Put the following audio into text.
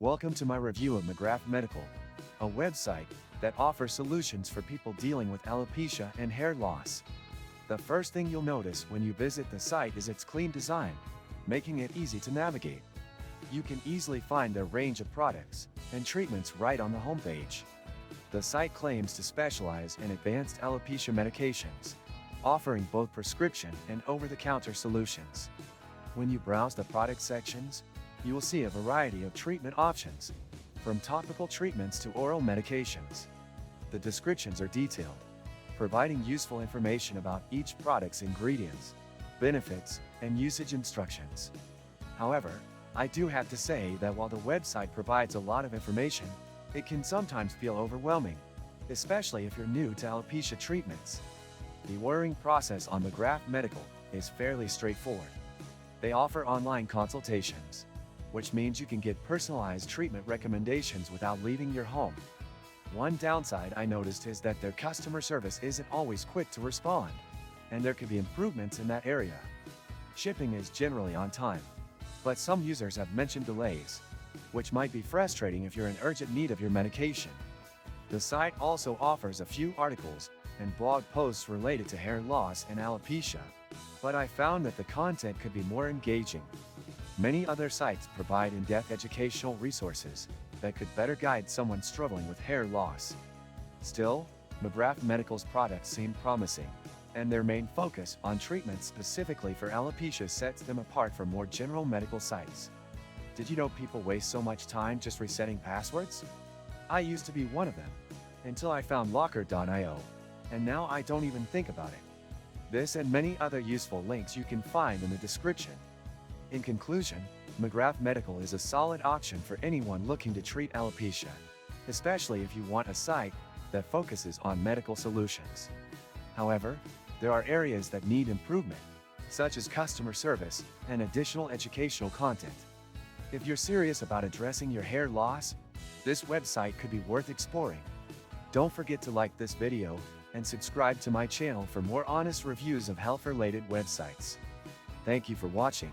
Welcome to my review of McGrath Medical, a website that offers solutions for people dealing with alopecia and hair loss. The first thing you'll notice when you visit the site is its clean design, making it easy to navigate. You can easily find their range of products and treatments right on the homepage. The site claims to specialize in advanced alopecia medications, offering both prescription and over-the-counter solutions. When you browse the product sections, you will see a variety of treatment options, from topical treatments to oral medications. The descriptions are detailed, providing useful information about each product's ingredients, benefits, and usage instructions. However, I do have to say that while the website provides a lot of information, it can sometimes feel overwhelming, especially if you're new to alopecia treatments. The ordering process on McGrath Medical is fairly straightforward. They offer online consultations, which means you can get personalized treatment recommendations without leaving your home. One downside I noticed is that their customer service isn't always quick to respond, and there could be improvements in that area. Shipping is generally on time, but some users have mentioned delays, which might be frustrating if you're in urgent need of your medication. The site also offers a few articles and blog posts related to hair loss and alopecia, but I found that the content could be more engaging. Many other sites provide in-depth educational resources that could better guide someone struggling with hair loss. Still, McGrath Medical's products seem promising, and their main focus on treatments specifically for alopecia sets them apart from more general medical sites. Did you know people waste so much time just resetting passwords? I used to be one of them, until I found Locker.io, and now I don't even think about it. This and many other useful links you can find in the description. In conclusion, McGrath Medical is a solid option for anyone looking to treat alopecia, especially if you want a site that focuses on medical solutions. However, there are areas that need improvement, such as customer service and additional educational content. If you're serious about addressing your hair loss, this website could be worth exploring. Don't forget to like this video and subscribe to my channel for more honest reviews of health-related websites. Thank you for watching.